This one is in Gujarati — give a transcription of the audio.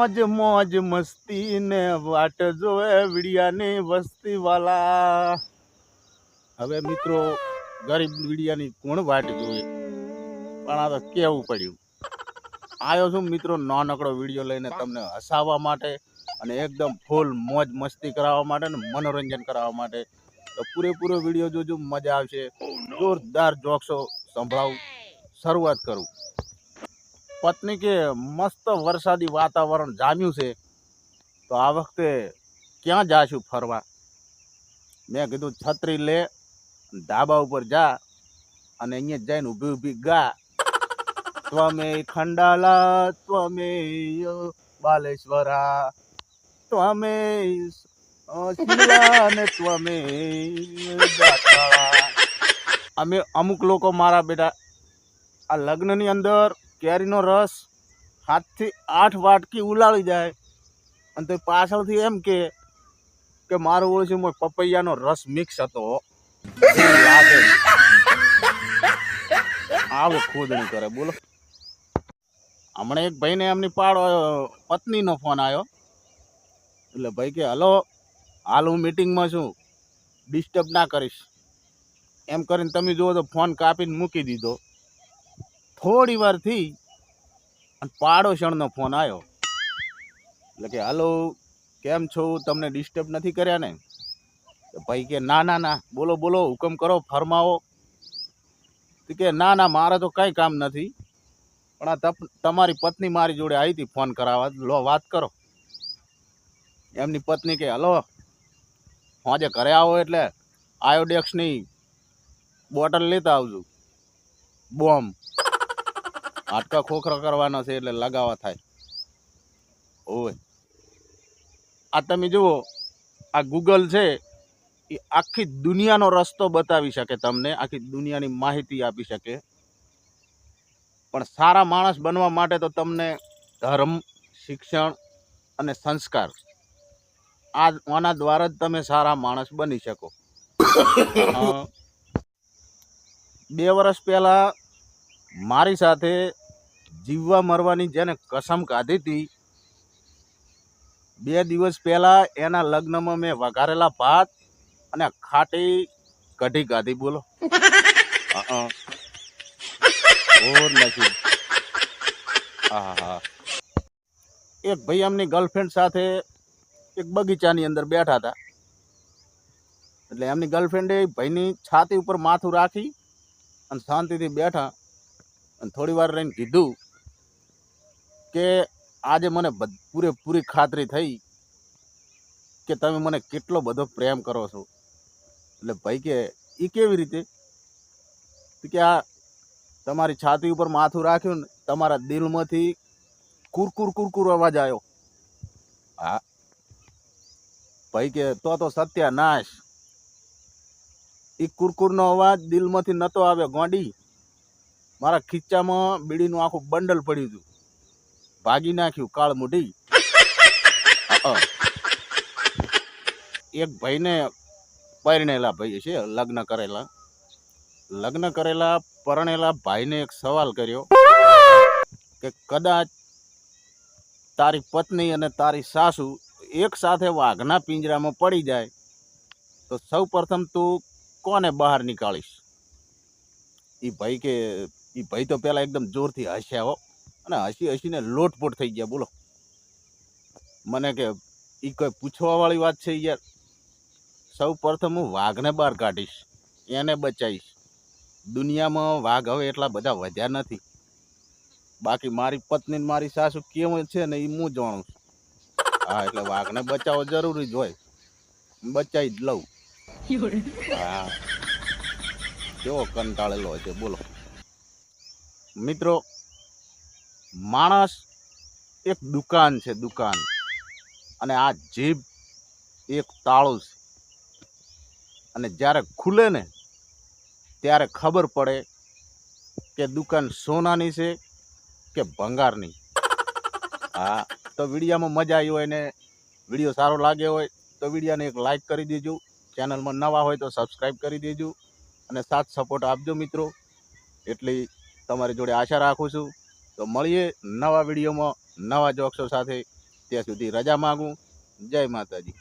મોજ મોજ મસ્તી ને વાટ જોવે વિડિયાની વસ્તી વાલા. હવે મિત્રો ગરીબ વિડિયાની કોણ વાટ જોવે, પણ આ તો કેવું પડ્યું. આવ્યો છું મિત્રો નાનકડો વિડીયો લઈને તમને હસાવવા માટે અને એકદમ ફૂલ મોજ મસ્તી કરાવવા માટે ને મનોરંજન કરાવવા માટે. તો પૂરેપૂરો વિડીયો જોજો, મજા આવશે. જોરદાર જોક્સો સંભળાવું. શરૂઆત કરું. પત્ની કે મસ્ત વરસાદી વાતાવરણ જામ્યું છે, તો આ વખતે ક્યાં જાશું ફરવા? મેં કીધું છત્રી લે, ધાબા ઉપર જા અને અહીંયા જઈને ઊભી ઊભી ગા, ત્વમે ખંડાલા ત્વમે બાલેશ્વરા ત્વમે શિલા ને ત્વમે દાતાળા. અમે અમુક લોકો મારા બેટા આ લગ્નની અંદર કેરીનો રસ 7 થી 8 વાટકી ઉલાળી જાય અને તો પાછળથી એમ કે મારું ઓળશું પપૈયાનો રસ મિક્સ હતો. લાગે આવે ખોદણી કરે. બોલો, હમણાં એક ભાઈને એમની પત્નીનો ફોન આવ્યો. એટલે ભાઈ કે હલો, હાલ હું મીટિંગમાં છું, ડિસ્ટર્બ ના કરીશ. એમ કરીને તમે જુઓ તો ફોન કાપીને મૂકી દીધો. થોડી વારથી પાડોશણનો ફોન આવ્યો. એટલે કે હલો, કેમ છો, તમને ડિસ્ટર્બ નથી કર્યા ને? ભાઈ કે ના ના ના, બોલો બોલો, હુકમ કરો, ફરમાવો. કે ના ના, મારે તો કંઈ કામ નથી, પણ આ તમારી પત્ની મારી જોડે આવી હતી ફોન કરાવવા, લો વાત કરો. એમની પત્ની કે હલો, હોજે ઘરે આવો એટલે આયોડેક્સની બોટલ લેતા આવજો, બોમ્બ હાડકા ખોખરા કરવાનો છે એટલે લગાવવા થાય. ઓય આ તમે જુઓ, આ ગૂગલ છે એ આખી દુનિયાનો રસ્તો બતાવી શકે તમને, આખી દુનિયાની માહિતી આપી શકે. પણ સારા માણસ બનવા માટે તો તમને ધર્મ, શિક્ષણ અને સંસ્કાર આના દ્વારા જ તમે સારા માણસ બની શકો. 2 વર્ષ પહેલા મારી સાથે જીવવા મરવાની જેને કસમ કાઢી હતી, 2 દિવસ પહેલા એના લગ્નમાં મેં વઘારેલા ભાત અને ખાટી કઢી કાઢી. બોલો, એક ભાઈ એમની ગર્લફ્રેન્ડ સાથે એક બગીચાની અંદર બેઠા હતા. એટલે એમની ગર્લફ્રેન્ડે ભાઈની છાતી ઉપર માથું રાખી અને શાંતિથી બેઠા અને થોડી વાર રહીને કીધું કે આજે મને પૂરેપૂરી ખાતરી થઈ કે તમે મને કેટલો બધો પ્રેમ કરો છો. એટલે ભાઈ કે એ કેવી રીતે? કે આ તમારી છાતી ઉપર માથું રાખ્યું ને, તમારા દિલમાંથી કુરકુર કુરકુર અવાજ આવ્યો. હા ભાઈ કે તો સત્યાનાશ, એ કુરકુરનો અવાજ દિલમાંથી નતો આવ્યો ગોંડી, મારા ખીચામાં બીડીનું આખું બંડલ પડ્યું હતું, ભાગી નાખ્યું કાળ મુઢી. એક ભાઈને પરણેલા ભાઈ છે, લગ્ન કરેલા પરણેલા ભાઈને એક સવાલ કર્યો કે કદાચ તારી પત્ની અને તારી સાસુ એક સાથે વાઘના પિંજરામાં પડી જાય તો સૌ પ્રથમ તું કોને બહાર નીકાળીશ? એ ભાઈ તો પેલા એકદમ જોરથી હસ્યા હો, અને હસીને લોટપોટ થઈ ગયા. બોલો, મને કે એ કોઈ પૂછવા વાળી વાત છે યાર? સૌ પ્રથમ હું વાઘને બહાર કાઢીશ, એને બચાવીશ. દુનિયામાં વાઘ હવે એટલા બધા વધ્યા નથી. બાકી મારી પત્ની ને મારી સાસુ કેમ છે ને એ હું જાણું છું. હા, એટલે વાઘને બચાવવો જરૂરી જ હોય, બચાવી જ લઉં. હા, કેવો કંટાળેલો છે. બોલો મિત્રો, માણસ એક દુકાન છે, દુકાન, અને આ જીભ એક તાળું છે. અને જ્યારે ખુલે ને ત્યારે ખબર પડે કે દુકાન સોનાની છે કે ભંગારની. હા, તો વિડીયામાં મજા આવી હોય ને વિડીયો સારો લાગ્યો હોય તો વિડીયાને એક લાઈક કરી દેજો. ચેનલમાં નવા હોય તો સબસ્ક્રાઈબ કરી દેજો અને સાથ સપોર્ટ આપજો મિત્રો. એટલી તમારી જોડે આશા રાખું છું. તો મળીએ નવા વિડીયોમાં નવા જોક્સો સાથે. ત્યાં સુધી રજા માગું. જય માતાજી.